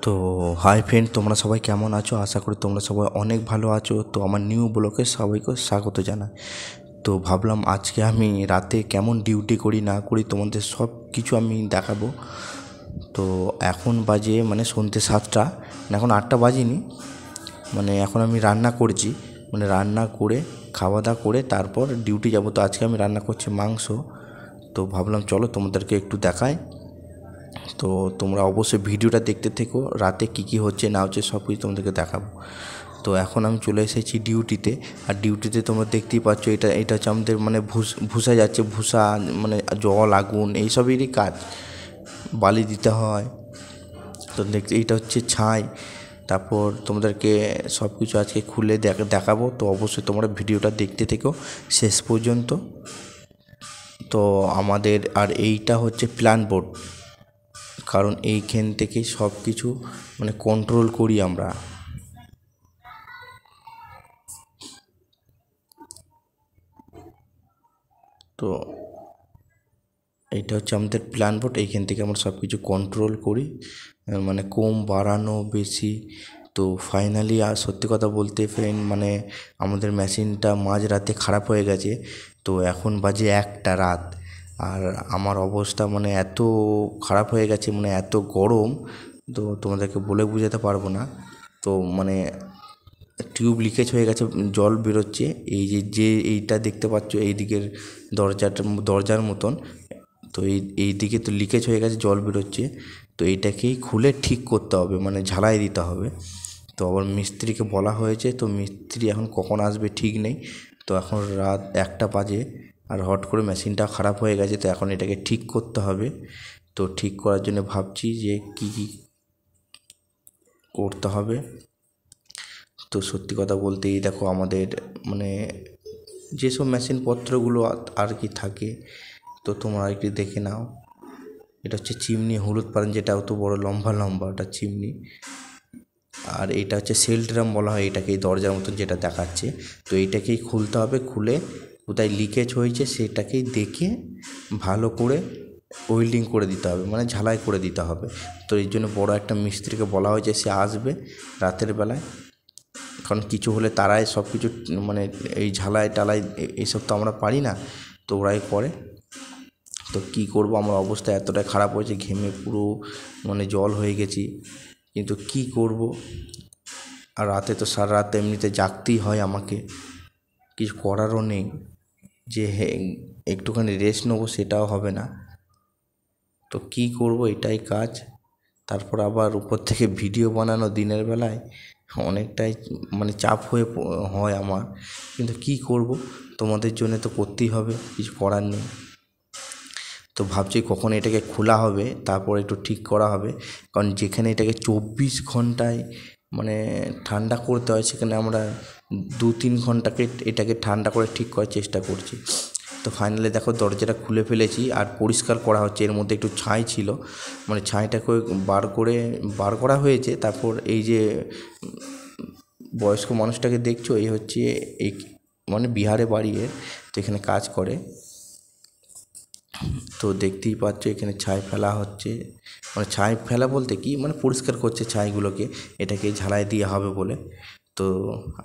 তো hi friend, তোমরা সবাই কেমন আছো? আশা করি তোমরা সবাই অনেক ভালো আছো। তো আমার নিউ ব্লগে সবাইকে স্বাগত জানাই। তো ভাবলাম আজকে আমি রাতে কেমন ডিউটি করি না করি তোমাদের সব কিছু আমি দেখাবো। তো এখন বাজে মানে সন্ধ্যে 7টা, এখন 8টা বাজেনি। মানে এখন আমি রান্না করছি, মানে রান্না করে খাওয়া দাওয়া করে তারপর ডিউটি যাব। তো আজকে আমি রান্না করছি মাংস। তো ভাবলাম চলো তোমাদেরকে একটু দেখাই। তো তোমরা অবশ্যই ভিডিওটা দেখতে থেকো, রাতে কী হচ্ছে না হচ্ছে সব কিছু তোমাদেরকে দেখাবো। তো এখন আমি চলে এসেছি ডিউটিতে। আর ডিউটিতে তোমরা দেখতেই পাচ্ছ, এটা হচ্ছে আমাদের মানে ভুসা যাচ্ছে, ভুসা মানে জল আগুন এইসবেরই কাজ, বালি দিতে হয়। তো দেখতে এইটা হচ্ছে ছাই। তারপর তোমাদেরকে সব কিছু আজকে খুলে দেখাবো। তো অবশ্যই তোমরা ভিডিওটা দেখতে থেকো শেষ পর্যন্ত। তো আমাদের আর এইটা হচ্ছে প্ল্যান বোর্ড, কারণ এইখান থেকে সব কিছু মানে কন্ট্রোল করি আমরা। তো এইটা হচ্ছে আমাদের প্ল্যান বোর্ড, এইখান থেকে আমরা সব কিছু কন্ট্রোল করি, মানে কম বাড়ানো বেশি। তো ফাইনালি আর সত্যি কথা বলতে ফ্রেন্ড, মানে আমাদের মেশিনটা মাঝরাতে খারাপ হয়ে গেছে। তো এখন বাজে 1টা রাত, আর আমার অবস্থা মানে এত খারাপ হয়ে গেছে, মানে এত গরম, তো তোমাদেরকে বলে বোঝাতে পারবো না। তো মানে টিউব লিকেজ হয়ে গেছে, জল বেরোচ্ছে। এই যে এইটা দেখতে পাচ্ছ, এই দিকের দরজার মতন। তো এই দিকে তো লিকেজ হয়ে গেছে, জল বেরোচ্ছে। তো এইটাকেই খুলে ঠিক করতে হবে, মানে ঝালাই দিতে হবে। তো আবার মিস্ত্রিকে বলা হয়েছে, তো মিস্ত্রি এখন কখন আসবে ঠিক নেই। তো এখন রাত 1টা বাজে, আর হট করে মেশিনটা খারাপ হয়ে গেছে। তো এখন এটাকে ঠিক করতে হবে। তো ঠিক করার জন্য ভাবছি যে কী করতে হবে। তো সত্যি কথা বলতে এই দেখো আমাদের মানে যেসব মেশিনপত্রগুলো আর কি থাকে, তো তোমরা একটু দেখে নাও। এটা হচ্ছে চিমনি, হলুদ পান যেটা অত বড় লম্বা লম্বা, ওটা চিমনি। আর এটা হচ্ছে সেল ড্রাম বলা হয় এটাকে, দরজার মতন যেটা দেখাচ্ছে। তো এইটাকেই খুলতে হবে, খুলে কোথায় লিকেজ হয়েছে সেটাকেই দেখে ভালো করে ওয়েল্ডিং করে দিতে হবে, মানে ঝালাই করে দিতে হবে। তো এই জন্য বড় একটা মিস্ত্রিকে বলা হয়েছে, সে আসবে রাতের বেলায়। কারণ কিছু হলে তারাই সব কিছু মানে এই ঝালাই টালাই এইসব তো আমরা পারি না, তো ওরাই করে। তো কী করব, আমার অবস্থা এতটাই খারাপ হয়েছে, ঘেমে পুরো মানে জল হয়ে গেছি। কিন্তু কি করব, আর রাতে তো সারা রাত এমনিতে জাগতেই হয় আমাকে, কিছু করারও নেই। যে একটুখানি রেস্ট নেবো সেটাও হবে না। তো কি করব, এটাই কাজ। তারপর আবার উপর থেকে ভিডিও বানানো দিনের বেলায় অনেকটাই মানে চাপ হয় আমার। কিন্তু কি করব, তোমাদের জন্য তো করতেই হবে, কিছু করার নেই। তো ভাবছি কখন এটাকে খোলা হবে, তারপর একটু ঠিক করা হবে। কারণ যেখানে এটাকে 24 ঘন্টায় মানে ঠান্ডা করতে হয়, সেখানে আমরা 2-3 ঘন্টাকে এটাকে ঠান্ডা করে ঠিক করার চেষ্টা করছি। তো ফাইনালি দেখো দরজাটা খুলে ফেলেছি, আর পরিষ্কার করা হচ্ছে। এর মধ্যে একটু ছাই ছিল, মানে ছাইটাকে বার করা হয়েছে। তারপর এই যে বয়স্ক মানুষটাকে দেখছো, এই হচ্ছে এই মানে বিহারে বাড়ি এর, তো এখানে কাজ করে। তো দেখতেই পাচ্ছ এখানে ছাই ফেলা হচ্ছে, মানে ছাই ফেলা বলতে কি মানে পরিষ্কার করছে ছাইগুলোকে, এটাকে ঝালাই দেওয়া হবে বলে। তো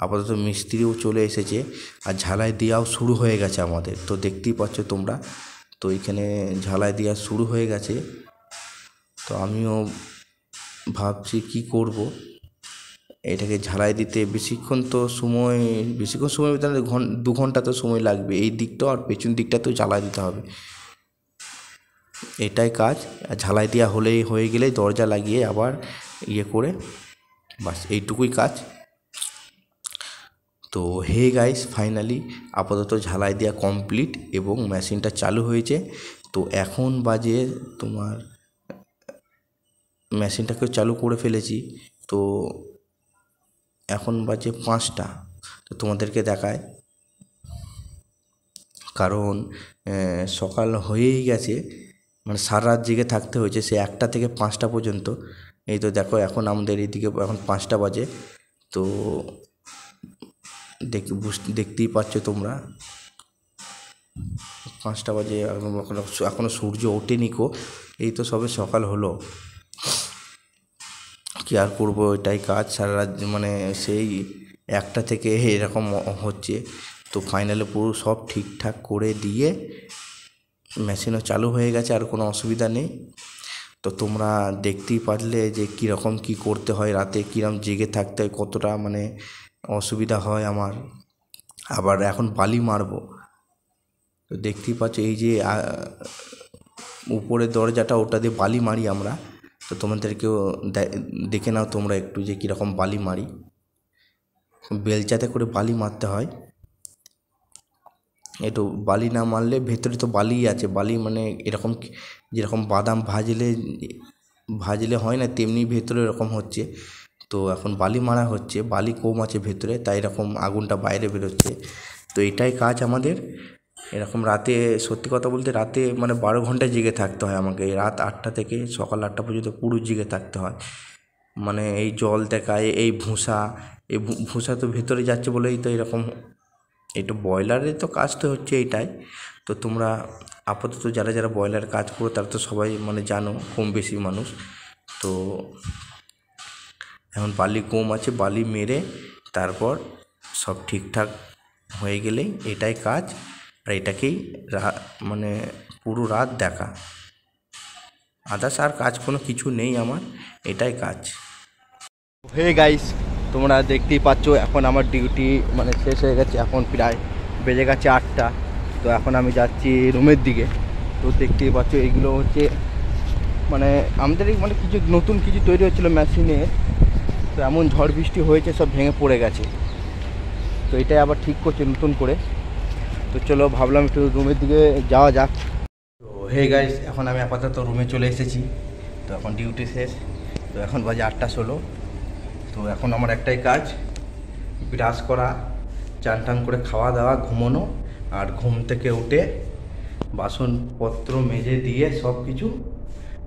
আপাতত মিস্ত্রিও চলে এসেছে, আর ঝালাই দেওয়াও শুরু হয়ে গেছে আমাদের। তো দেখতেই পাচ্ছ তোমরা, তো এখানে ঝালাই দেওয়া শুরু হয়ে গেছে। তো আমিও ভাবছি কি করব, এটাকে ঝালাই দিতে বেশিক্ষণ সময় বলতে 2 ঘন্টা তো সময় লাগবে। এই দিকটাও আর পেছন দিকটা তো জ্বালাই দিতে হবে, এটাই কাজ। ঝালাই দেওয়া হয়ে গেলেই দরজা লাগিয়ে আবার করে, বাস এইটুকুই কাজ। তো হে গাইস, ফাইনালি আপাতত ঝালাই দেওয়া কমপ্লিট এবং মেশিনটা চালু হয়েছে। তো এখন বাজে তোমার, মেশিনটাকেও চালু করে ফেলেছি। তো এখন বাজে 5টা। তো তোমাদেরকে দেখায়, কারণ সকাল হয়েই গেছে, মানে সারা রাত জেগে থাকতে হয়েছে সে 1টা থেকে 5টা পর্যন্ত। এই তো দেখো এখন আমাদের এইদিকে এখন 5টা বাজে। তো দেখতেই পাচ্ছ তোমরা, 5টা বাজে, এখনও সূর্য ওঠেনি কো, এই তো সবে সকাল হলো। কি আর করবো, এটাই কাজ সারা রাত, মানে সেই 1টা থেকে এরকম হচ্ছে। তো ফাইনালে পুরো সব ঠিকঠাক করে দিয়ে মেশিনও চালু হয়ে গেছে, আর কোনো অসুবিধা নেই। তো তোমরা দেখতেই পারলে যে কীরকম কী করতে হয়, রাতে কীরকম জেগে থাকতে হয়, কতটা মানে অসুবিধা হয় আমার। আবার এখন বালি মারবো, তো দেখতেই পাচ্ছ এই যে উপরের দরজাটা, ওটা দিয়ে বালি মারি আমরা। তো তোমাদেরকেও দেখে নাও তোমরা একটু যে কীরকম বালি মারি। বেলচাতে করে বালি মারতে হয়, একটু বালি না মারলে ভেতরে তো বালিই আছে। বালি মানে এরকম যেরকম বাদাম ভাজলে হয় না, তেমনি ভেতরে এরকম হচ্ছে। তো এখন বালি মারা হচ্ছে, বালি কম আছে ভেতরে, তাই এরকম আগুনটা বাইরে বেরোচ্ছে। তো এটাই কাজ আমাদের। এরকম রাতে, সত্যি কথা বলতে রাতে মানে 12 ঘন্টা জেগে থাকতে হয় আমাকে। রাত 8টা থেকে সকাল 8টা পর্যন্ত পুরো জেগে থাকতে হয়। মানে এই জল দেখায়, এই ভূষা তো ভেতরে যাচ্ছে বলেই তো এরকম। এটা ব্রয়লারের তো কাজ তো হচ্ছে এইটাই। তো তোমরা আপাতত যারা যারা ব্রয়লার কাজ করো তারা তো সবাই মানে জানো, কম বেশি মানুষ। তো এখন বালি কম আছে, বালি মেরে তারপর সব ঠিকঠাক হয়ে গেলেই এটাই কাজ। আর এটাকেই মানে পুরো রাত দেখা, আদার্স আর কাজ কোনো কিছু নেই আমার, এটাই কাজ। হে গাইস, তোমরা দেখতেই পাচ্ছ এখন আমার ডিউটি মানে শেষ হয়ে গেছে। এখন প্রায় বেজে গেছে 8টা। তো এখন আমি যাচ্ছি রুমের দিকে। তো দেখতেই পাচ্ছ এগুলো হচ্ছে মানে আমাদের মানে কিছু নতুন কিছু তৈরি হচ্ছিলো মেশিনে। তো এমন ঝড় বৃষ্টি হয়েছে, সব ভেঙে পড়ে গেছে। তো এটাই আবার ঠিক করছে নতুন করে। তো চলো ভাবলাম একটু রুমের দিকে যাওয়া যাক। তো হে গাইস, এখন আমি আপাতত রুমে চলে এসেছি। তো এখন ডিউটি শেষ। তো এখন বাজে 8:16। তো এখন আমার একটাই কাজ, ব্রাশ করা, চান টান করে খাওয়া দাওয়া, ঘুমোনো। আর ঘুম থেকে উঠে বাসনপত্র মেজে দিয়ে সব কিছু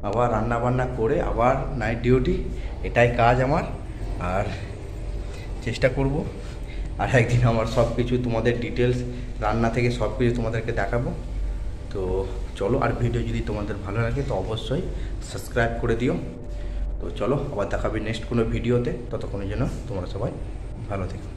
আবার রান্না বান্না করে আবার নাইট ডিউটি। এটাই কাজ আমার। আর চেষ্টা করব আর একদিন আমার সব কিছু তোমাদের ডিটেলস, রান্না থেকে সব কিছু তোমাদেরকে দেখাবো। তো চলো, আর ভিডিও যদি তোমাদের ভালো লাগে তো অবশ্যই সাবস্ক্রাইব করে দিও। তো চলো, আবার দেখাবে নেক্সট কোনো ভিডিওতে। ততক্ষণের জন্য তোমরা সবাই ভালো থেকো।